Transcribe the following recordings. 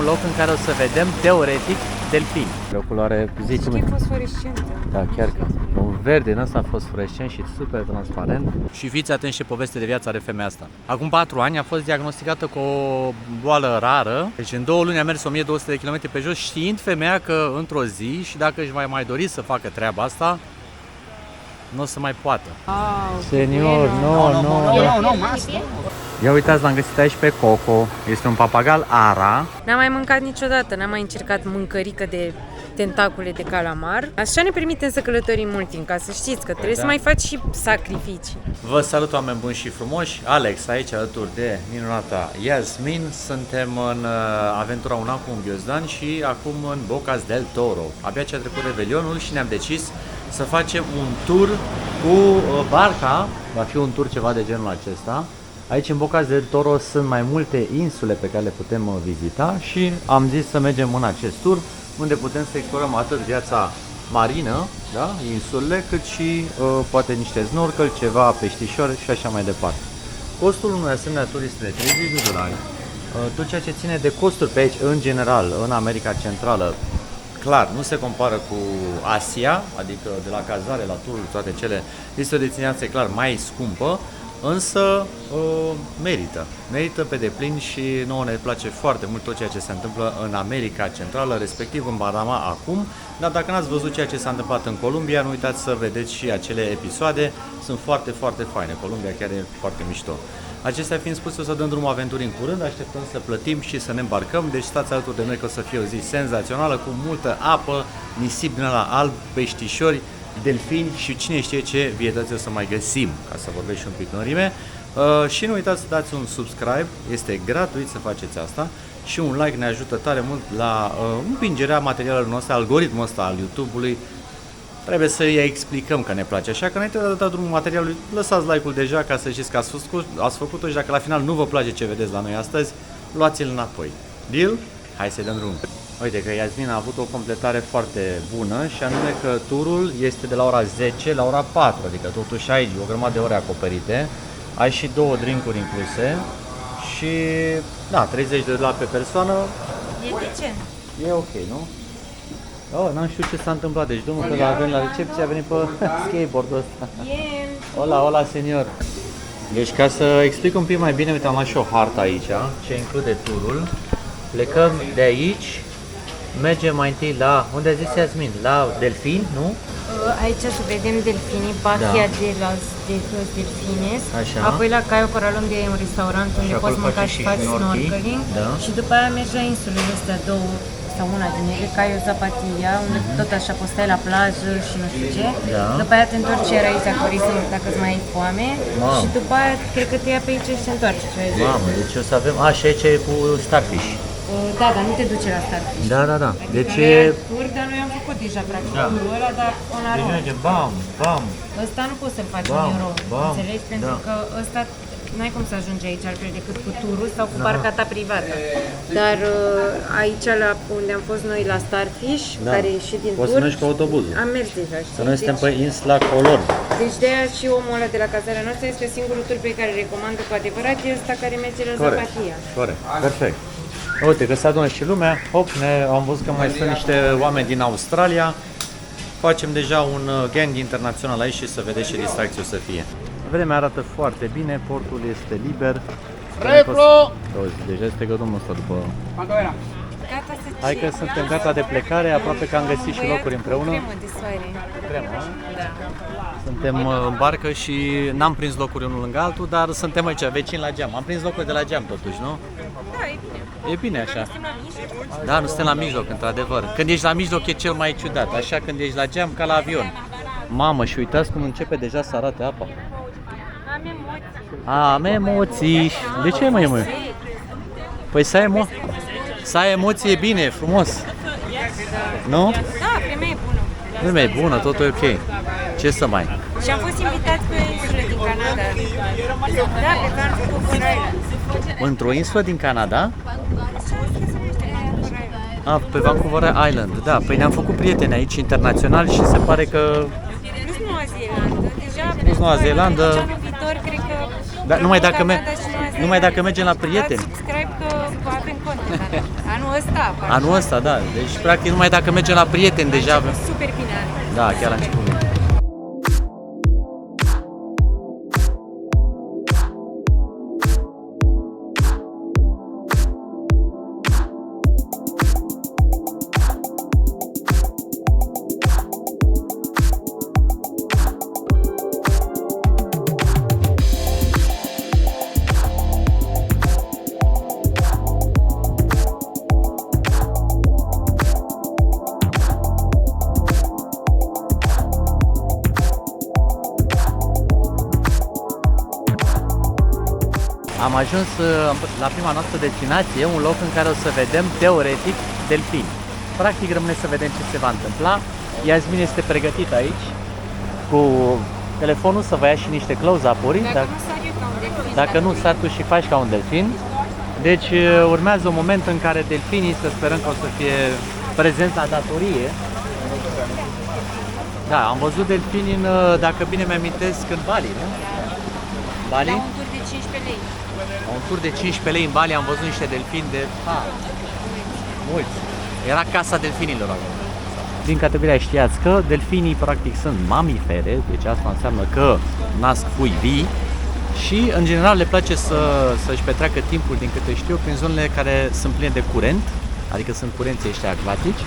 loc în care o să vedem, teoretic, delfini. E o culoare, zici cum e fosforescentă. Da, chiar că un verde în ăsta fosforescent și super transparent. Și fiți atenți ce poveste de viață are femeia asta. Acum 4 ani a fost diagnosticată cu o boală rară. Deci în 2 luni a mers 1200 de km pe jos, știind femeia că într-o zi, și dacă își mai dori să facă treaba asta, nu o să mai poată. Senior, nu. Ia uitați, l-am găsit aici pe Coco. Este un papagal ara. N-am mai mâncat niciodată, n-am mai încercat mâncărică de tentacule de calamar. Așa ne permitem să călătorim mult timp, ca să știți că trebuie să mai faci și sacrificii. Vă salut, oameni buni și frumoși. Alex aici alături de minunata Yasmin. Suntem în aventura Un an cu un ghiozdan și acum în Bocas del Toro. Abia ce a trecut Revelionul și ne-am decis să facem un tur cu barca. Va fi un tur ceva de genul acesta. Aici în Bocas del Toro sunt mai multe insule pe care le putem vizita și am zis să mergem în acest tur unde putem să explorăm atât viața marină, da, insulele, cât și poate niște snorkel, ceva peștișori și așa mai departe. Costul unui asemenea tur este de $30. Tot ceea ce ține de costuri pe aici, în general, în America Centrală, clar, nu se compară cu Asia, adică de la cazare la tururi, toate cele, este o destinație clar mai scumpă, însă merită pe deplin și nouă ne place foarte mult tot ceea ce se întâmplă în America Centrală, respectiv în Panama acum, dar dacă n-ați văzut ceea ce s-a întâmplat în Columbia, nu uitați să vedeți și acele episoade, sunt foarte, foarte faine, Columbia chiar e foarte mișto. Acestea fiind spuse, o să dăm drumul aventurii în curând, așteptăm să plătim și să ne îmbarcăm, deci stați alături de noi că o să fie o zi senzațională, cu multă apă, nisip din ăla alb, peștișori, delfini și cine știe ce vietăți o să mai găsim, ca să vorbesc și un pic în rime. Și nu uitați să dați un subscribe, este gratuit să faceți asta, și un like ne ajută tare mult la împingerea materialelor noastre, algoritmul ăsta al YouTube-ului. Trebuie să îi explicăm că ne place, așa că înainte de a da drumul materialului, lăsați like-ul deja ca să știți că ați făcut-o și dacă la final nu vă place ce vedeți la noi astăzi, luați-l înapoi. Deal? Hai să-i dăm drumul. Uite că Yasmin a avut o completare foarte bună și anume că turul este de la ora 10 la ora 4, adică totuși ai o grămadă de ore acoperite, ai și 2 drinkuri incluse și da, $30 pe persoană. E decent. E ok, nu? Oh, n-am știut ce s-a întâmplat, deci domnul că l-a venit la recepție a venit pe skateboard-ul ăsta. Hola, senior. Deci ca să explic un pic mai bine, uite, am luat și o hartă aici, ce include turul. Plecăm de aici, mergem mai întâi la, unde a zis Yasmin, la delfini, nu? Aici să vedem delfinii, Bahia de los Delfines. Așa. Apoi la Cayo Coralón de un restaurant unde acolo poți mânca faci și și faci snorkeling. snorkeling. Da. Și după aia mergi la insulele astea două, sau una din ele, Cayo Zapatia, unde tot așa poți stai la plajă și nu știu ce. Da. După aia te întorci iar aici, dacă îți mai ai foame. Mamă. Și după aia cred că te ia pe aici și te întoarce. Mamă, deci o să avem, și aici e cu starfish. Da, dar nu te duce la Starfish. Da. Deci e... e... Tur, dar noi am făcut deja practic turul ăla, dar on our Deci own. merge bam. Ăsta nu poți să-l faci Bam, în euro, bam, înțelegi? Pentru că ăsta n-ai cum să ajungi aici altfel decât cu turul sau cu barca ta privată. Dar aici, la unde am fost noi la Starfish, care e ieșit din poți tur, să mergi cu autobuzul. am mers deja, știi? Că noi suntem pe insula Colon. Deci de-aia și omul ăla de la cazarea noastră este singurul tur pe care îl recomandă cu adevărat, e ăsta care merge la Zapatia. Corect, perfect. Uite că se adună și lumea, hop, am văzut că mai sunt niște oameni din Australia. Facem deja un gang internațional aici și să vedeți ce distracție o să fie. Vremea arată foarte bine, portul este liber. Deja este domnul ăsta după... Gata să Hai că suntem gata de plecare, aproape că am găsit și locuri împreună. Da. Suntem în barcă și n-am prins locuri unul lângă altul, dar suntem aici, vecini la geam. Am prins locuri de la geam totuși, nu? Da, e bine. E bine așa. Da, nu suntem la mijloc, într-adevăr. Când ești la mijloc e cel mai ciudat, așa când ești la geam, ca la avion. Mamă, și uitați cum începe deja să arate apa. Am emoții. Am emoții. De ce mai mă? Păi să ai emoții e bine, e frumos. Nu? Da, femeie bună. Femeie bună, totul e ok. Ce să mai? Și am fost invitați pe o insulă din Canada. Da, pe Vancouver Island. Într-o insulă din Canada? Pe Vancouver Island, da. Păi ne-am făcut prieteni aici internaționali și se pare că... Plus Noua Zeelandă. Deja Plus Noua Zeelandă. Anul viitor, cred că... Da, numai dacă mergem la prieteni. Dați subscribe că avem cont. Anul Anul ăsta. Anul ăsta, da. Deci, practic, numai dacă mergem la prieteni, deja avem. Super bine. Da, chiar a început bine. Am ajuns la prima noastră destinație, un loc în care o să vedem teoretic delfini. Practic rămâne să vedem ce se va întâmpla. Yasmin este pregătită aici cu telefonul să vă ia și niște close-up-uri. Dacă nu sar eu ca un delfin. Dacă nu sar tu și faci ca un delfin. Deci urmează un moment în care delfinii, să sperăm că o să fie prezenți la datorie. Da, am văzut delfini în, dacă bine mi-amintesc, în Bali, nu? Bali? La un tur de 15 lei. La un tur de 15 lei în Bali am văzut niște delfini de mulți. Era casa delfinilor acolo. Din categoria știați că delfinii practic sunt mamifere, deci asta înseamnă că nasc pui vii și în general le place să-și petreacă timpul, din câte știu, prin zonele care sunt pline de curent, adică sunt curenții ăștia acvatici,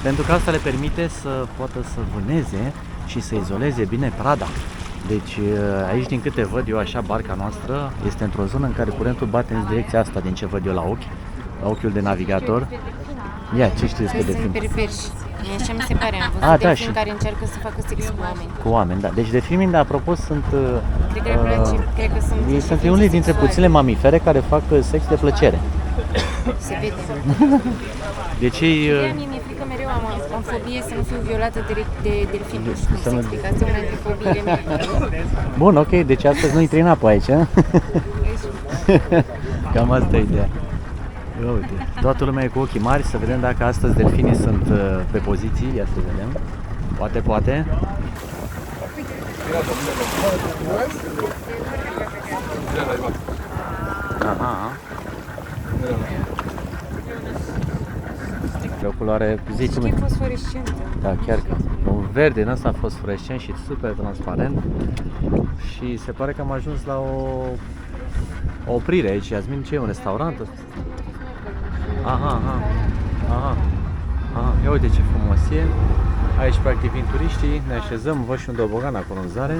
pentru că asta le permite să poată să vâneze și să izoleze bine prada. Deci aici, din câte văd eu așa, barca noastră este într-o zonă în care curentul bate în direcția asta, din ce văd eu la ochi, la ochiul de navigator. Ia, ce știi despre Sunt delfini? perverși. Așa mi se pare. Am văzut Da, delfini și- care încearcă să facă sex cu oameni. Cu oameni, da. Deci delfinii, de apropo, sunt... Cred că le place. Cred că sunt. Ei sunt unii dintre puține mamifere care fac sex de plăcere. Se vede. Deci ei... Mie mi-e frică mereu, am fobie să nu fiu violată de delfini. Nu știu cum Să să nu- explic. Asta e una dintre fobiile mele. Bun, ok, deci astăzi nu intri în apă aici, a? Cam asta e ideea. Ia uite, toată lumea e cu ochii mari, să vedem dacă astăzi delfinii sunt pe poziții, ia să vedem. Poate, poate. Aha. E o culoare, zici E fosforescentă. da, chiar că un verde în ăsta fosforescent și super transparent. Și se pare că am ajuns la o oprire aici. Yasmin, ce e, un restaurant? Aha, aha, aha, aha. Ia uite ce frumos e. Aici practic vin turiștii, ne așezăm, văd și un tobogan acolo în zare.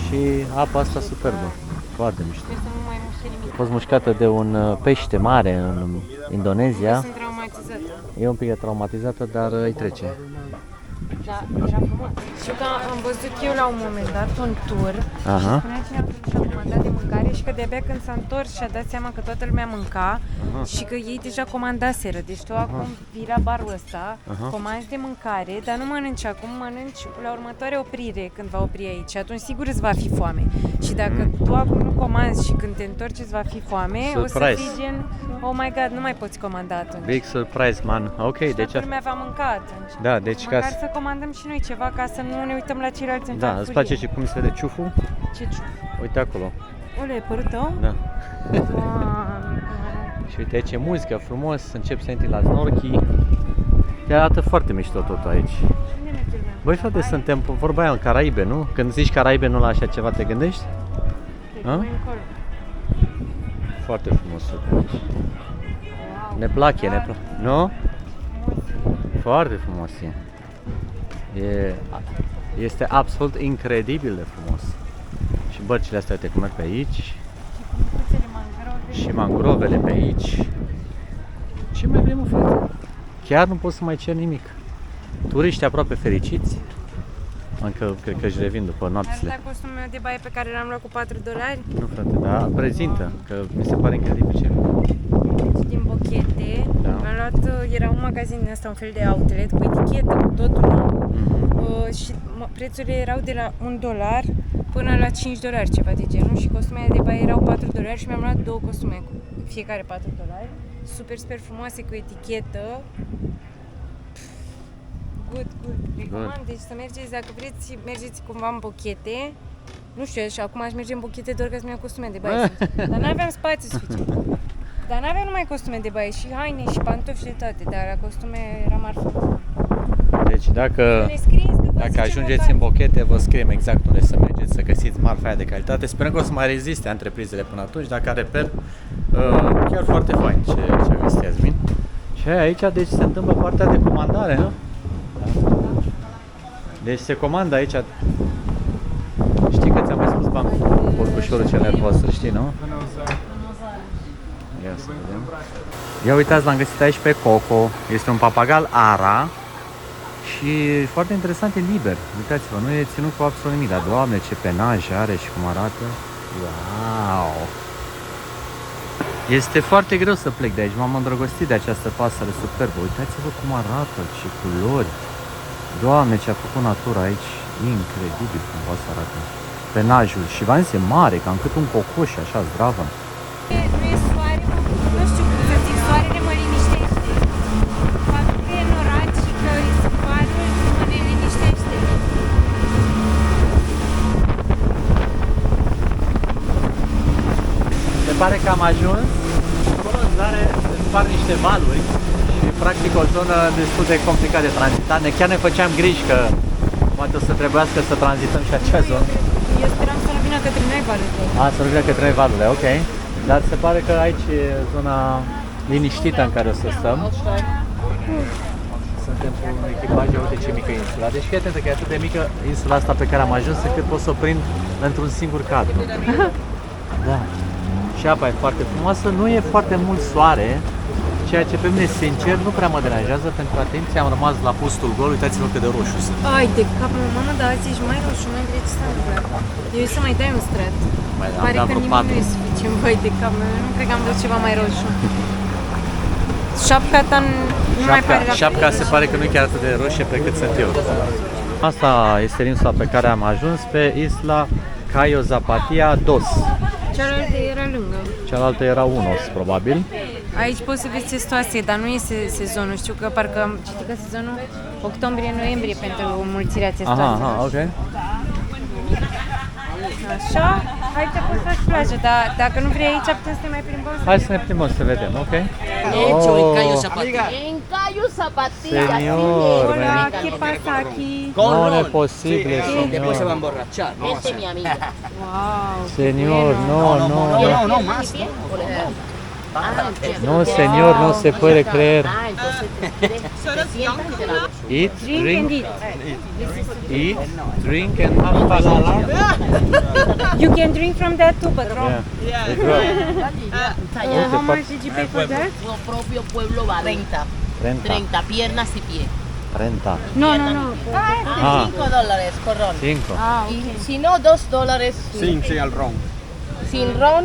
Și apa asta superbă, foarte mișto. Sper să nu mai muște nimic. A fost mușcată de un pește mare în Indonezia. Sunt traumatizată. E un pic de traumatizată, dar îi trece. Da, era frumos. Știu că am văzut eu la un moment dat un tur Aha. și spunea cineva că și-a comandat de mâncare și că de-abia când s-a întors și-a dat seama că toată lumea mânca și că ei deja comandaseră. Deci tu acum vii la barul ăsta, comanzi de mâncare, dar nu mănânci acum, mănânci la următoarea oprire când va opri aici. Atunci sigur îți va fi foame. Și dacă tu acum nu comanzi și când te întorci îți va fi foame, o să Surprise. fii gen, oh my god, nu mai poți comanda atunci. Big surprise, man. Ok, deci Toată lumea va mânca atunci. da, deci ca Măcar să comandăm și noi ceva ca să nu ne uităm la ceilalți în da, îți farfurie. place și cum se vede ciuful? Ce ciu? Uite acolo. Ole, e părul tău? Da. Doamne. Și uite aici e muzică frumos, încep să intri la snorchi. Te arată foarte mișto totul aici. Unde merge lumea? Băi frate, suntem pe vorba aia în Caraibe, nu? Când zici Caraibe, nu la așa ceva te gândești? Mai încolo. Foarte frumos totul aici. Ne place, ne place. Nu? Foarte frumos e. Este absolut incredibil de frumos. Și bărcile astea, uite cum merg pe aici. Cuțele mangrove. Și mangrovele pe aici. Ce mai vrem, mă, frate? Chiar nu pot să mai cer nimic. Turiști aproape fericiți. Încă cred că își revin după noapțile. Asta costumul meu de baie pe care l-am luat cu $4. Nu, frate, dar prezintă, că mi se pare incredibil ce. Din bochete. Da. Mi-am luat, era un magazin din asta, un fel de outlet cu etichetă, cu totul nou. Și prețurile erau de la $1 până la $5, ceva de genul. Și costumele de baie erau $4 și mi-am luat două costume cu fiecare $4. Super frumoase cu etichetă. Good. Recomand, deci să mergeți, dacă vreți, mergeți cumva în bochete. Nu știu, și acum aș merge în bochete doar ca să-mi iau costume de baie. Dar nu aveam spațiu suficient. Dar n-aveau numai costume de baie, și haine, și pantofi și de toate, dar la costume era marfă. Deci dacă Dacă ajungeți în Bochete, vă scriem exact unde să mergeți, să găsiți marfa aia de calitate. Sperăm că o să mai reziste întreprinzele până atunci, dar ca reper, chiar foarte fain ce a găsit Yasmin. Și aici, deci, se întâmplă partea de comandare, nu? Da. Deci se comandă aici. Știi că ți-am mai spus porcușorul cel nervos, știi, nu? Ia să vedem. Ia uitați, l-am găsit aici pe Coco. Este un papagal ara. Și foarte interesant, e liber. Uitați-vă, nu e ținut cu absolut nimic. Dar, Doamne, ce penaj are și cum arată. Wow! Este foarte greu să plec de aici. M-am îndrăgostit de această pasăre superbă. Uitați-vă cum arată, ce culori. Doamne, ce a făcut natura aici. Incredibil cum poate să arate. Penajul. Și v-am zis, e mare, cam cât un cocoș, așa, zdravă. Nu e soare, nu știu cum să zic, soarele mă liniștește. Faptul că e norat și că e soare mă liniștește. Se pare că am ajuns. Acolo în zare se spar niște valuri și practic o zonă destul de complicată de tranzitat. Chiar ne făceam griji că poate o să trebuiască să tranzităm și acea zonă. Eu speram să nu vină către noi valurile. A, să nu vină către noi valurile, ok. Dar se pare că aici e zona liniștită în care o să stăm. Suntem cu un echipaj, uite ce mică insula. Deci fii atentă că e atât de mică insula asta pe care am ajuns încât pot să o prind într-un singur cadru. Da. Și apa e foarte frumoasă, nu e foarte mult soare, ceea ce pe mine, sincer, nu prea mă deranjează, pentru că atenție am rămas la pustul gol, uitați-vă cât de roșu sunt. Ai de cap, mamă, dar azi ești mai roșu, mai vrei ce s-a întâmplat. Eu să mai dai un strat. Mai am Pare dat că vreo nimic 4. nu e suficient, băi, de cap, nu cred că am dat ceva mai roșu. Șapca ta nu mai pare la Șapca se pare că nu e chiar atât de roșie pe cât sunt eu. Asta este insula pe care am ajuns, pe isla Cayo Zapatia 2. Cealaltă era lângă. Cealaltă era Unos, probabil. Aici poți să vezi ce situație, dar nu este sezonul. Știu că parcă am citit că sezonul octombrie-noiembrie pentru mulțirea testoasă. Aha, ok. Așa, hai te poți faci plajă, dar dacă nu vrei aici putem să ne mai plimbăm. Hai să ne plimbăm să vedem, ok? Hecho en Cayo Zapatilla. En Cayo Zapatilla. Señor, Hola, ¿qué pasa aquí? No es posible, Después se va a señor. emborrachar. Este es mi amigo. Wow. Señor, no, no, no. No, más. No, señor, no se puede creer. Ah, entonces te sientas y te la Eat, Drink and drink, eat. eat, drink and have fun. You can drink from that too, but wrong. Yeah. It's right. How much did you pay for that? Nuestro propio pueblo va 30. Renta, 30 piernas y pie. renta. No, no, no. Ah, $5 con ron. 5. Ah, Y ok. si no, $2 Sí, al ron. sin ron,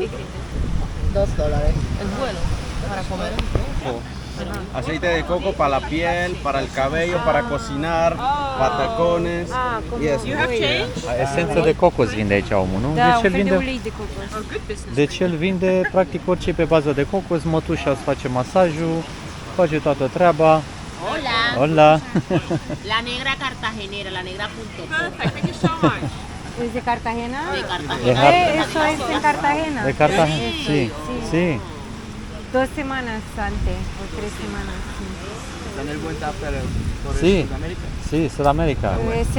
$2. Es bueno para comer. Aceite de coco para la piel, para el cabello, para cocinar, patacones y eso. Esență de cocos vinde aici omul, nu? Da, Deci un el fel de vinde, ulei de cocos. deci el vinde practic orice pe bază de cocos, mătușa îți face masajul, face toată treaba. Hola. Hola! La negra cartagenera, la negra.com. ¿Es de Cartagena? De Cartagena. Eso es en Cartagena. De Cartagena? Sí, sí. 2 semanas antes, o 3 semanas. ¿Están el buen tupper por Sí. Sudamérica? Sí, Sudamérica.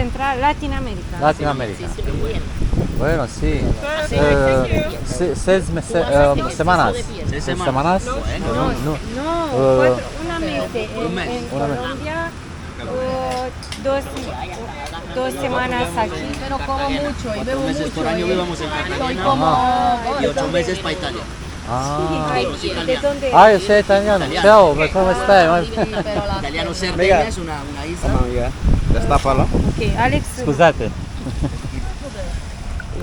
Central, Latinoamérica. Latinoamérica. Bueno, sí. Semanas. 6 Semanas? No, No. no, una mes. En Una mes. Colombia, 2 semanas aquí. Pero como mucho y bebo 4 meses por año vivamos en Soy Cartagena como... y 8 meses para Italia. Ah. ¿De dónde? Ah, io sei italiano. Ciao, come stai? Pero la... Italiano Cerdeña es una isla. Amiga, destápalo. Ok, Alex. Scuzate.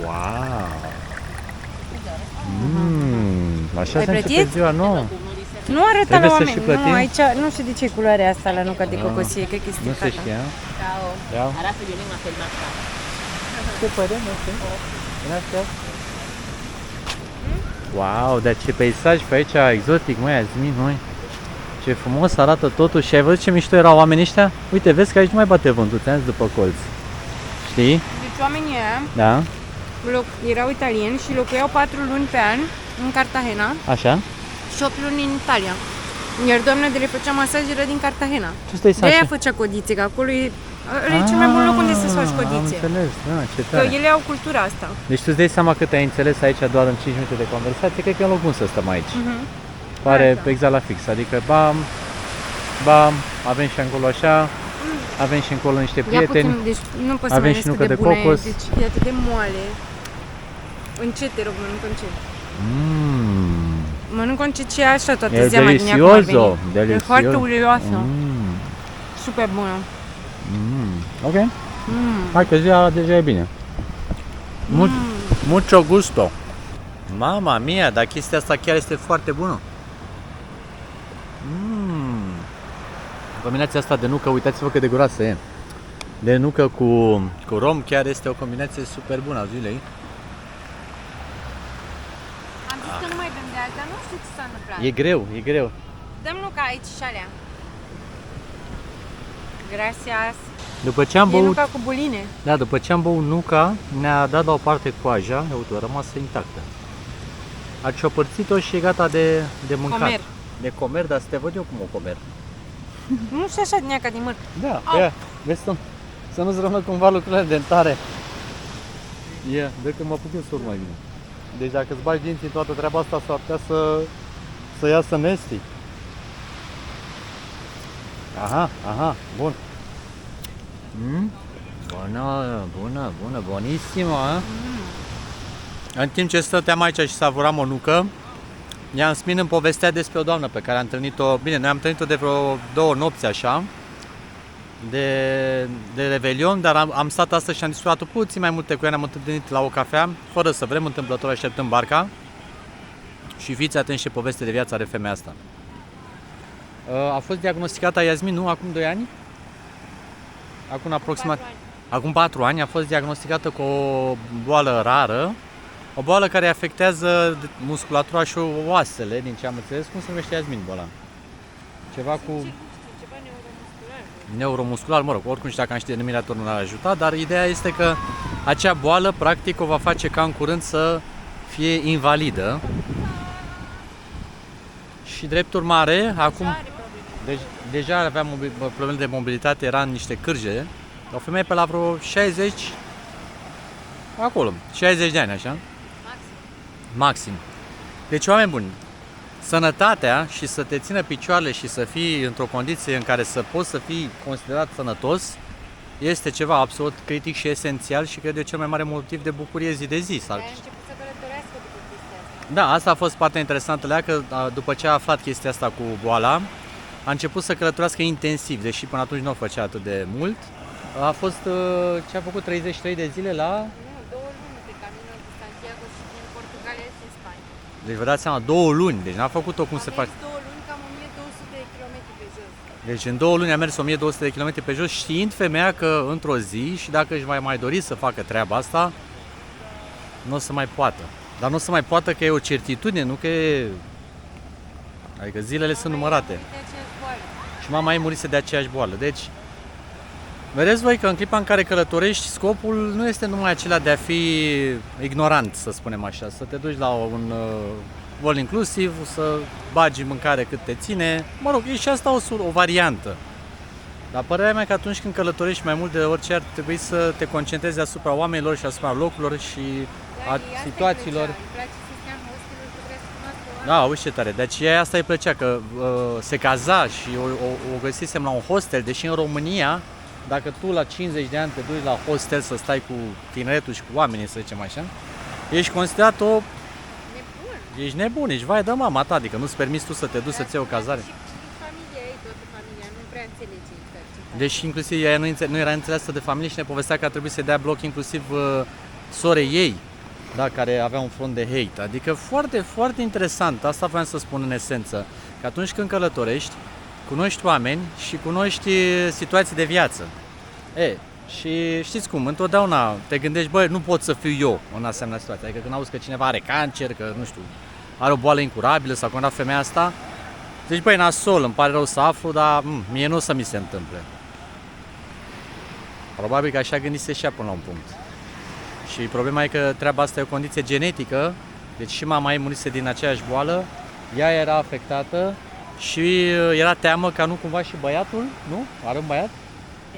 Wow. Așa Ai se începe plătit? ziua, nu? Nu arăta Trebuie la să oameni. și plătim? Nu, aici, nu știu de ce culoarea asta la nuca de cocosie, cred că este Nu se fata. știa. Chao. Iau. Ahora se vienen a hacer más tarde. Ce părere, nu știu. Gracias. Wow, dar ce peisaj pe aici exotic, măi, azi mi, măi. Ce frumos arată totul și ai văzut ce mișto erau oamenii ăștia? Uite, vezi că aici nu mai bate vântul, ți-am zis, după colț. Știi? Deci oamenii ăia Da? erau italieni și locuiau 4 luni pe an în Cartagena Așa? și 8 luni în Italia. Iar doamna de le făcea masajele din Cartagena. Ce stai să De-aia faci? făcea codițe, că acolo e cel mai bun loc unde să-ți faci Am codițe. înțeles, da, ce Că tare. ele au cultura asta. Deci tu îți dai seama cât ai înțeles aici doar în 5 minute de conversație, cred că e un loc bun să stăm aici. Pare Da. exact la fix, adică bam, bam, avem și acolo așa, avem și încolo niște Ia prieteni. puțin, deci nu poți să avem mai și vezi nucă cât de de bună e. cocos. Deci e atât de moale. Încet, te rog, mănâncă încet. Mmm, Mănâncă încet și așa toată e zeama din ea cum ar delicioso, veni. delicioso. E foarte uleioasă. mm, Super bună. ok. Hai că deja e bine. Mucho gusto. Mama mia, dar chestia asta chiar este foarte bună. Combinația asta de nucă, uitați-vă cât de groasă e. De nucă cu rom chiar este o combinație super bună a zilei. Am zis că nu mai bem de azi, dar nu știu ce s-a întâmplat. E greu. Dăm nuca aici și alea. Gracias. După ce am E băut, nuca cu buline. da, după ce am băut nuca, ne-a dat la o parte coaja, uite, a rămas intactă. A ciopărțit-o și e gata de mâncat. Comer. De comer, dar să te văd eu cum o comer. Nu știu așa din ea ca din măr. Da, ia, vezi să nu-ți rămână cumva lucrurile dentare. Ia, de când mă apuc eu să urc mai bine. Deci dacă îți bagi dinții în toată treaba asta, s-ar putea să iasă nasty. Aha, bun. Bună, buonissima. În timp ce stăteam aici și savuram o nucă, Yasmin îmi povestea despre o doamnă pe care am întâlnit-o, bine, noi am întâlnit-o de vreo 2 nopți așa, de Revelion, dar am stat astăzi și am discutat puțin mai multe cu ea, ne-am întâlnit la o cafea, fără să vrem, întâmplător așteptăm barca. Și fiți atenți ce poveste de viață are femeia asta. A fost diagnosticată Yasmin, nu? Acum 2 ani? Acum aproximativ. Acum 4 ani a fost diagnosticată cu o boală rară, o boală care afectează musculatura și oasele, din ce am înțeles. Cum se numește, Yasmin, boala? Ceva cu neuromuscular, mă rog, oricum și dacă am ști denumirea tot nu l-ar ajuta, dar ideea este că acea boală practic o va face ca în curând să fie invalidă. Și drept urmare, acum deja avea probleme de mobilitate, era în niște cârje. O femeie pe la vreo 60, acolo, 60 de ani, așa? Maxim. Deci, oameni buni, sănătatea și să te țină picioarele și să fii într-o condiție în care să poți să fii considerat sănătos este ceva absolut critic și esențial și cred eu cel mai mare motiv de bucurie zi de zi. A început să călătorească după chestia asta. Da, asta a fost partea interesantă la ea, că după ce a aflat chestia asta cu boala, a început să călătorească intensiv, deși până atunci nu o făcea atât de mult. A fost, ce a făcut, 33 de zile la... Nu, 2 luni pe Camino de Santiago și din Portugalia și Spania. Deci vă dați seama, 2 luni, deci n-a făcut-o cum se face. 2 luni, cam 1200 de kilometri pe jos. Deci în 2 luni a mers 1200 de km pe jos, știind femeia că într-o zi, și dacă își mai dori să facă treaba asta, nu o să mai poată. Dar nu o să mai poată că e o certitudine, nu că e... Adică zilele sunt numărate. De aceeași boală. Și mama ei murise de aceeași boală. Deci, vedeți voi că în clipa în care călătorești, scopul nu este numai acela de a fi ignorant, să spunem așa, să te duci la un vol inclusiv, să bagi mâncare cât te ține. Mă rog, e și asta o variantă. Dar părerea mea că atunci când călătorești mai mult de orice ar trebui să te concentrezi asupra oamenilor și asupra locurilor și a situațiilor. Îmi place să stea în hosteluri, că vrea să cunoască oameni. Da, auzi ce tare. Deci ea asta îi plăcea, că se caza și o găsisem la un hostel, deși în România, dacă tu la 50 de ani te duci la hostel să stai cu tineretul și cu oamenii, să zicem așa, ești considerat Nebun. Ești nebun, ești vai de mama ta, adică nu-ți permiți tu să te duci să-ți iei o cazare. Și familia ei, toată familia, nu prea înțelege exact ce face. Deși inclusiv ea nu era înțeleasă de familie și ne povestea că a trebuit să dea bloc inclusiv sorei ei, da, care avea un front de hate. Adică foarte, foarte interesant, asta vreau să spun în esență, că atunci când călătorești, cunoști oameni și cunoști situații de viață. Și știți cum, întotdeauna te gândești, băi, nu pot să fiu eu în asemenea situație. Adică când auzi că cineva are cancer, că nu știu, are o boală incurabilă sau când a femeia asta, zici, băi, nasol, îmi pare rău să aflu, dar mie nu o să mi se întâmple. Probabil că așa gândise și ea până la un punct. Și problema e că treaba asta e o condiție genetică, deci și mama ei murise din aceeași boală ea era afectată și era teamă ca nu cumva și băiatul, nu? Are un băiat?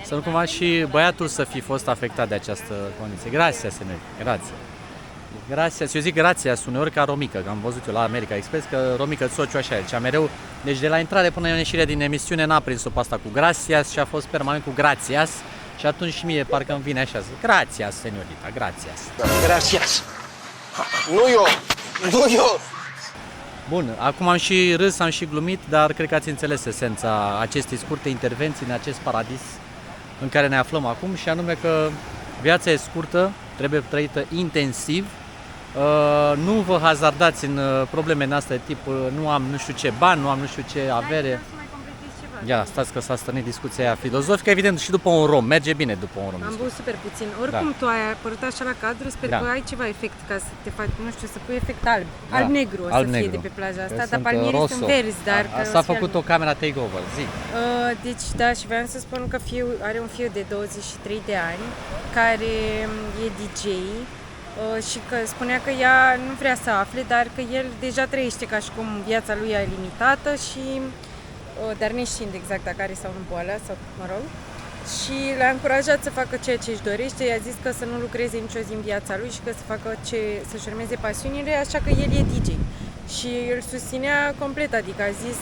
Să nu cumva și băiatul să fi fost afectat de această condiție. Gracias, senor. Grazie. Gracias. Eu zic gracias uneori ca Romică, că am văzut eu la America Express că Romică Sociu așa e, cea mereu. Deci de la intrare până în ieșire din emisiune n-a prins-o pe asta cu gracias și a fost permanent cu gracias. Și atunci și mie parcă îmi vine așa, zic, gracias, señorita, gracias. Gracias. Nu eu! Nu eu! Bun, acum am și râs, am și glumit, dar cred că ați înțeles esența acestei scurte intervenții în acest paradis în care ne aflăm acum și anume că viața e scurtă, trebuie trăită intensiv. Nu vă hazardați în probleme în astea de tip nu am nu știu ce bani, nu am nu știu ce avere. Ia, stați că s-a stănit discuția aia filozofică, evident și după un rom, merge bine după un rom. Am băut super puțin. Oricum tu ai apărut așa la cadru, sper că ai ceva efect ca să te faci, nu știu, să pui efect alb. Alb-negru o să fie de pe plaja asta, dar palmierii sunt verzi, dar... S-a făcut o camera takeover, zi. Deci da, și vreau să spun că are un fiu de 23 de ani, care e DJ și că spunea că ea nu vrea să afle, dar că el deja trăiește ca și cum viața lui e limitată și... dar neștiind exact dacă are sau nu boala, sau mă rog, și l-a încurajat să facă ceea ce își dorește, i-a zis că să nu lucreze nicio zi în viața lui și că să-și urmeze pasiunile, așa că el e DJ. Și îl susținea complet, adică a zis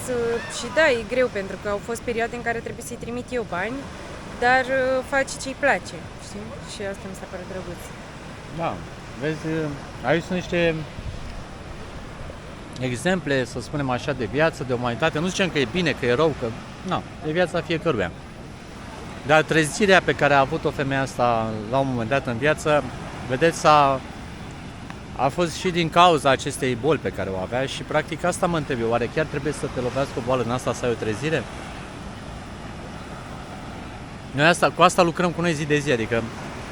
și da, e greu pentru că au fost perioade în care trebuie să-i trimit eu bani, dar face ce-i place, știi? Și asta mi s-a părut drăguț. Da, vezi, aici sunt niște exemple, să spunem așa, de viață, de umanitate. Nu zicem că e bine, că e rău, că... Nu, e viața fiecăruia. Dar trezirea pe care a avut-o femeia asta la un moment dat în viață, vedeți, a fost și din cauza acestei boli pe care o avea și practic asta mă întreb eu, oare chiar trebuie să te lovească o boală în asta să ai o trezire? Noi cu asta lucrăm cu noi zi de zi, adică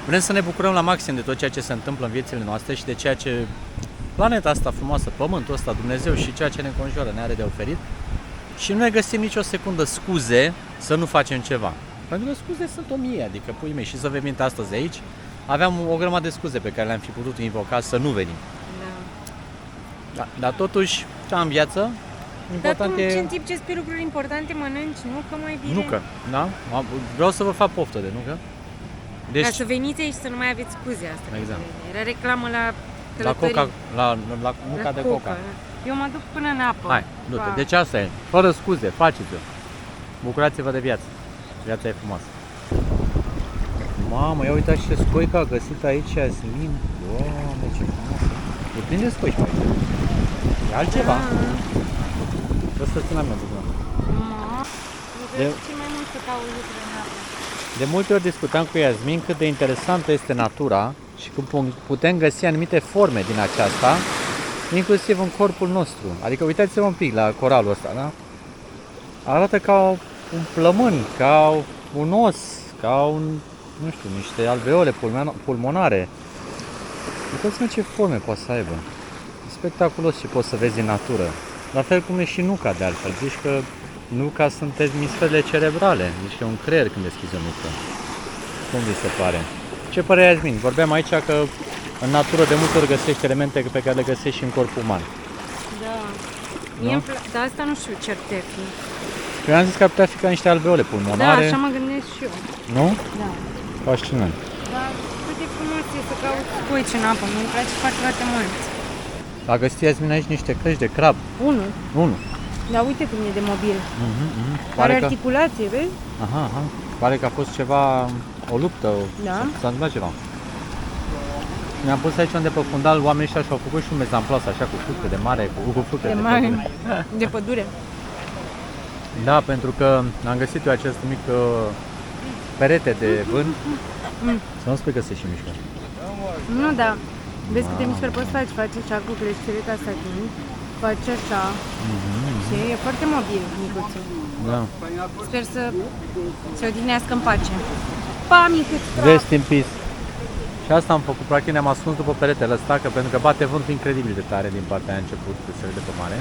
vrem să ne bucurăm la maxim de tot ceea ce se întâmplă în viețile noastre și de ceea ce planeta asta frumoasă, pământul ăsta, Dumnezeu și ceea ce ne înconjoară ne are de oferit și nu ne găsim nicio secundă scuze să nu facem ceva. Pentru că scuze sunt 1000, adică pui mei, și să venim astăzi aici, aveam o grămadă de scuze pe care le-am fi putut invoca să nu venim. Da, dar totuși, ce am în viață, important dar tu, în timp ce spui lucruri importante, mănânci nucă mai bine? Nucă, da? Vreau să vă fac poftă de nucă. Deci... Ca să veniți aici să nu mai aveți scuze asta. Exact. Era reclamă la la nuca de coca. Eu mă duc până în apă. Hai, du-te. Deci asta e. Fără scuze, faceți-o. Bucurați-vă de viață. Viața e frumoasă. Mamă, ia uitați ce scoică a găsit aici Yasmin. Doamne, ce frumos. E plin de scoici pe aici. E altceva. Trebuie să țin la mea, bucură. Ce mai mult să caut lucruri în apă. De multe ori discutam cu Yasmin cât de interesantă este natura și cum putem găsi anumite forme din aceasta, inclusiv în corpul nostru. Adică uitați-vă un pic la coralul ăsta, da? Arată ca un plămân, ca un os, ca un, nu știu, niște alveole pulmonare. Uitați-vă ce forme poate să aibă. E spectaculos ce poți să vezi în natură. La fel cum e și nuca, de altfel. Zici că nuca sunt emisferele cerebrale. Zici că e un creier când deschizi o nucă. Cum vi se pare? Ce părere ați mine? Vorbeam aici că în natură de multe ori găsești elemente pe care le găsești și în corpul uman. Da. Dar asta nu știu ce ar putea fi. Eu am zis că ar putea fi ca niște alveole pulmonare. Da, așa mă gândesc și eu. Nu? Da. Fascinant. Dar cât de frumos e să caut scoici în apă. Mi-mi place foarte mult. A găsit Yasmin aici niște căști de crab. Unu. Da, uite cum e de mobil. Pare Are că... articulație, vezi? Aha. Pare că a fost ceva, o luptă, Da. s-a întâmplat ceva. Ne-am pus aici unde pe fundal, oamenii ăștia și-au făcut și un mezamplas așa cu fructe de mare, cu fructe de mare, pădure. de pădure. Da, pentru că am găsit eu acest mic perete de vânt. Să nu spui că se și mișcă. Nu, da. Vezi câte mișcări poți face, face așa cu creștereta satin, face așa. Și e foarte mobil, micuțul. Da. Sper să se odihnească în pace. Pa, micuț! Rest in peace. Și asta am făcut, practic ne-am ascuns după peretele ăsta, că pentru că bate vântul incredibil de tare din partea aia început, se vede pe mare.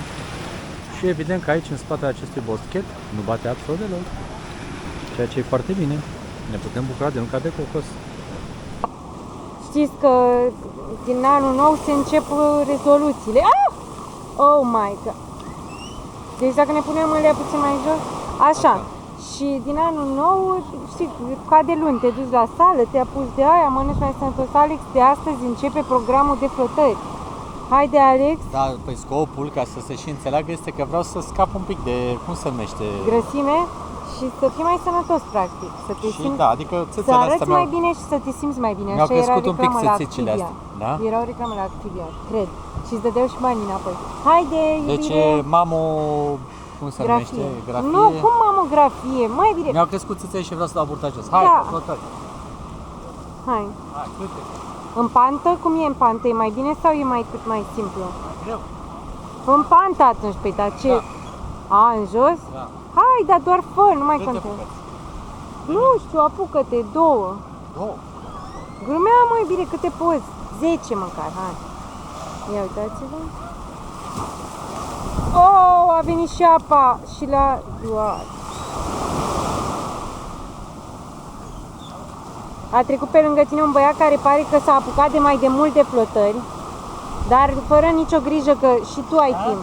Și evident că aici, în spatele acestui boschet, nu bate absolut deloc. Ceea ce e foarte bine. Ne putem bucura de nuca de cocos. Știți că din anul nou se încep rezoluțiile. Ah! Oh my god! Deci dacă ne punem alea puțin mai jos, așa. Și din anul nou, știi, ca de luni, te duci la sală, te apuci de aia, mănânci mai sănătos. Alex, de astăzi începe programul de flotări. Haide, Alex, Da, păi scopul, ca să se și înțeleagă, este că vreau să scap un pic de, cum se numește? grăsime și să fii mai sănătos, practic. Să te Și simți, da, adică să țâțele astea arăți mai bine și să te simți mai bine. mi-au Așa era crescut un pic reclama la țâțicile Activia. astea, da? Era o reclamă la Activia, cred. Și îți dădeau și bani înapoi. Haide, Deci iubire, mamo, cum se numește? Grafie. Nu, cum mamografie? Mai bine. Mi-au crescut țâțele și vreau să dau burta jos. Hai, Da. flotări. Hai. Hai, uite. În pantă? Cum e în pantă? E mai bine sau e mai simplu? Greu. În pantă atunci, păi, dar ce? Da. A, în jos? Da. Hai, dar doar fă, nu mai Câte contează. bucăți? Nu știu, apucă-te, 2. Două. Glumea, mai bine, câte poți? 10 măcar, hai. Ia uitați-vă. Oh, a venit și apa și l-a luat. A trecut pe lângă tine un băiat care pare că s-a apucat de mai de mult de flotări, dar fără nicio grijă că și tu ai timp.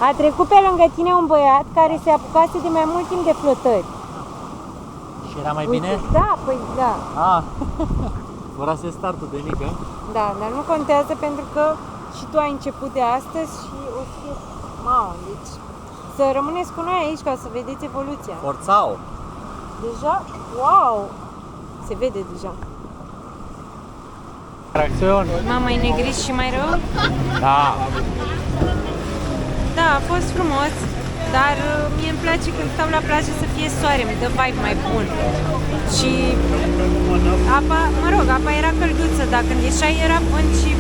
A trecut pe lângă tine un băiat care se apucase de mai mult timp de flotări. Și era mai Uite, bine? da, păi da. Ah, ora se startul de mică. Da, dar nu contează pentru că și tu ai început de astăzi și o să fie... Mamă, deci să rămâneți cu noi aici ca să vedeți evoluția. Forțau. Deja, wow, se vede deja. Tracțiuni. Mama, e negrit și mai rău? Da. Da, a fost frumos, dar mie îmi place când stau la plajă să fie soare, mi dă vibe mai bun. Și apa, mă rog, apa era călduță, dar când ieșai era vânt și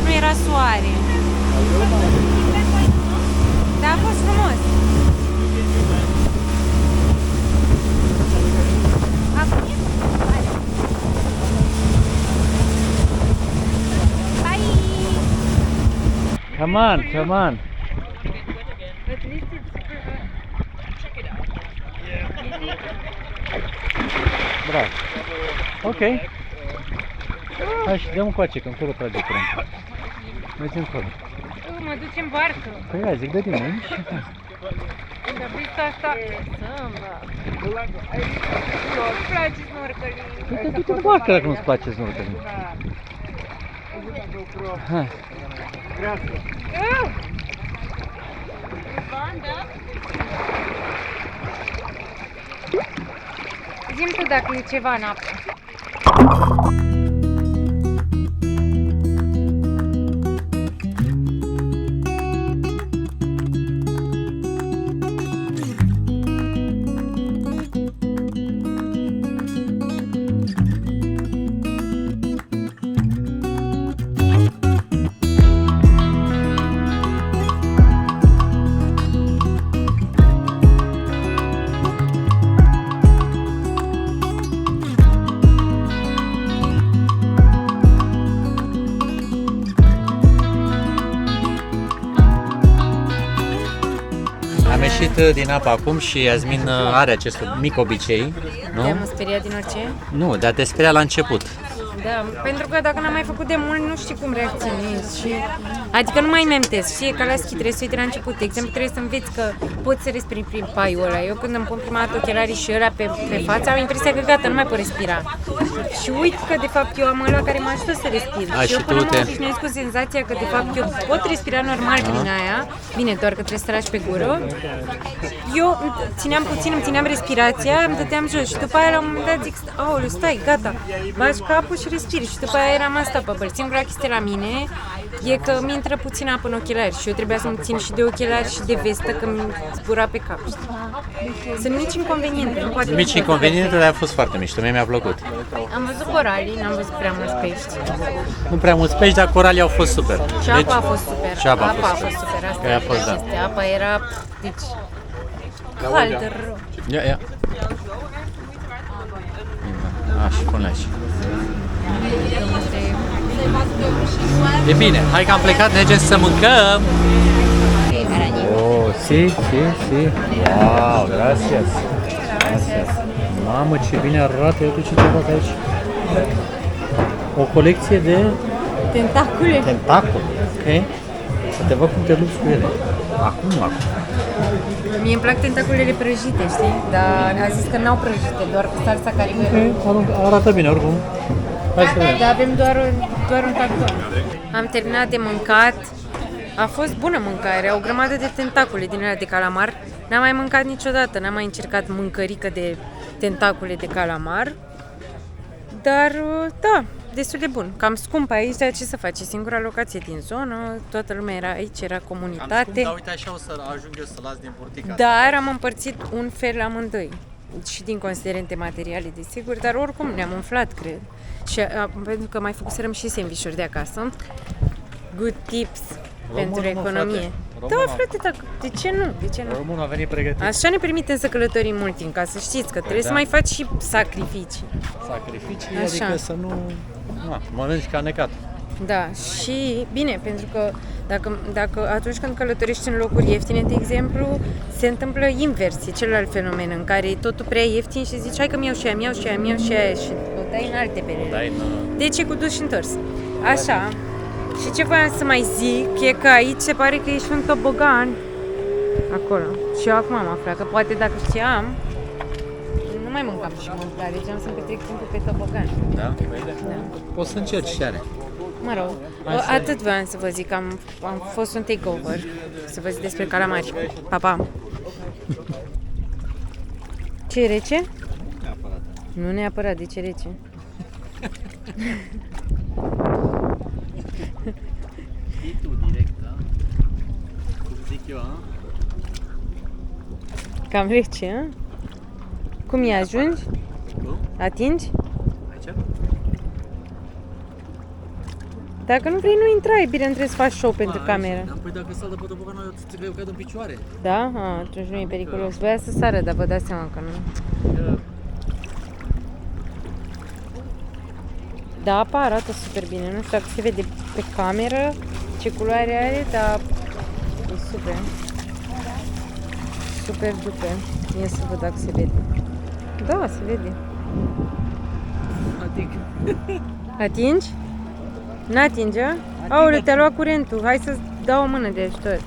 nu era soare. Dar a fost frumos. Hai! Come on, come on. Bravo. Ok. Hai și dăm încoace, că încolo trage curent. Mergi încolo. Mă duc în barcă. Păi hai, zic de tine, aici. Dar vista asta... Nu-mi place snorkeling. Du-te în barcă dacă nu-ți place snorkeling. Hai. Zi-mi tu dacă e ceva în apă. Am ieșit din apă acum și Yasmin are acest mic obicei, nu? Te-am speriat din orice? Nu, dar te speria la început. Da, pentru că dacă n-am mai făcut de mult, nu știi cum reacționezi și... Adică nu mai mi-amintesc, știi, ca la schi, trebuie să uite la început. De exemplu, trebuie să înveți că poți să respiri prin paiul ăla. Eu când îmi pun prima dată ochelarii și ăla pe față, am impresia că gata, nu mai pot respira. Și uit că de fapt eu am ăla care mă ajută să respir. A, și eu și până tu mă te- obișnuiesc cu senzația că de fapt eu pot respira normal prin aia. Bine, doar că trebuie să tragi pe gură. Eu țineam puțin, îmi țineam respirația, îmi dădeam jos și după aia la un moment dat zic, aoleu, stai, gata, bagi capul și respiri și după aia eram unstoppable. Singura chestie la mine e că mi intră puțin apă în ochelari și eu trebuia să-mi țin și de ochelari și de vestă că mi zbura pe cap. Sunt mici inconveniente, nu poate Mici inconveniente, dar a fost foarte mișto, mie mi-a plăcut. Am văzut coralii, n-am văzut prea mulți pești. Nu prea mulți pești, dar coralii au fost super. Și apa a fost super. Și apa a fost super. Asta Că a e fost, da. chestia. Apa era, deci, caldă rău. Ia, ia. A, și până aici. E bine, hai că am plecat, mergem să mâncăm. Oh, si, si, si. Wow, gracias. Gracias. Mamă, ce bine arată, uite ce te fac aici. O colecție de Tentacule. tentacule, ok? Să te văd cum te lupți cu ele. Acum. Mie îmi plac tentaculele prăjite, știi? Dar a zis că n-au prăjite, doar cu salsa caribou. Arată bine oricum. Hai să vedem. Dar avem doar un tacon. Am terminat de mâncat. A fost bună mâncare, o grămadă de tentacule din alea de calamar. N-am mai mâncat niciodată, n-am mai încercat mâncărică de tentacule de calamar. Dar, da, destul de bun. Cam scump aici, dar ce să faci? E singura locație din zonă, toată lumea era aici, era comunitate. Dar uite așa o să ajung eu să las din burtica. Dar am împărțit un fel amândoi. Și din considerente materiale, desigur, dar oricum ne-am umflat, cred. Și pentru că mai făcuserăm și sandvișuri de acasă. Good tips pentru economie. Da, frate, dar de ce nu? De ce nu? Românul a venit pregătit. Așa ne permitem să călătorim mult timp, ca să știți că trebuie să mai faci și sacrificii. Sacrificii, Așa. adică să nu mănânci ca necat. Da, și bine, pentru că dacă atunci când călătorești în locuri ieftine, de exemplu, se întâmplă invers, e celălalt fenomen în care e totul prea ieftin și zici, hai că mi-iau și aia și o dai în alte perele. Deci e cu dus și întors. Așa. Și ce voiam să mai zic e că aici se pare că ești un tobogan. Acolo. Și eu acum am aflat că poate dacă știam, nu mai mâncam și mâncare, deci am să-mi petrec timpul pe tobogan. Da? Da. Poți să încerci și are. Mă rog, atât voiam să vă zic, am fost un takeover, să vă zic despre calamari. Pa, pa! Ce e rece? Nu neapărat, de ce rece? Și tu direct, da? Cum zic eu, a? Cam rece, a? Cum e, ajungi? Cum? Atingi? Aici? Dacă nu vrei, nu intra, e bine, trebuie să faci show pentru cameră. Păi dacă stă de pe tobogan, eu trebuie cad în picioare. Da? Atunci nu e periculos. Voia să sară, dar vă dați seama că nu. Da, apa arată super bine. Nu știu dacă se vede pe cameră ce culoare are, dar e super. Super duper. Ia să văd dacă se vede. Da, se vede. Atingi? N-atinge? Aoleu, te-a luat curentul. Hai să-ți dau o mână de ajutor.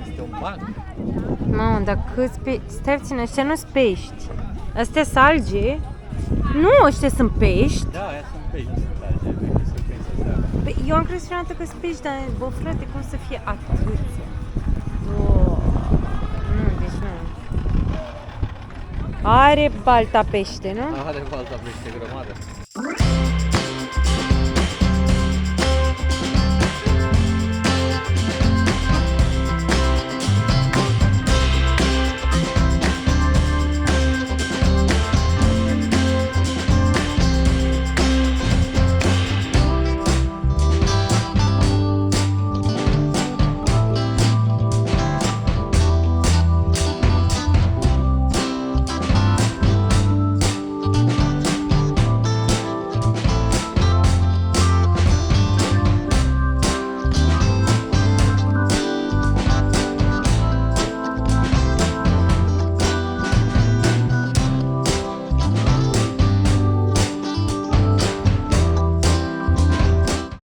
Este un banc. Mamă, dar câți pe... Stai puțin, ăștia nu-s pești. Astea sunt alge. Nu, ăștia sunt pești. Da, aia sunt pești, nu sunt alge, vechi să prinsese. Păi, eu am crezut prima dată că sunt pești, dar bă, frate, cum să fie atâția? Wow. Nu, deci nu. Are balta pește, nu? Are balta pește grămadă.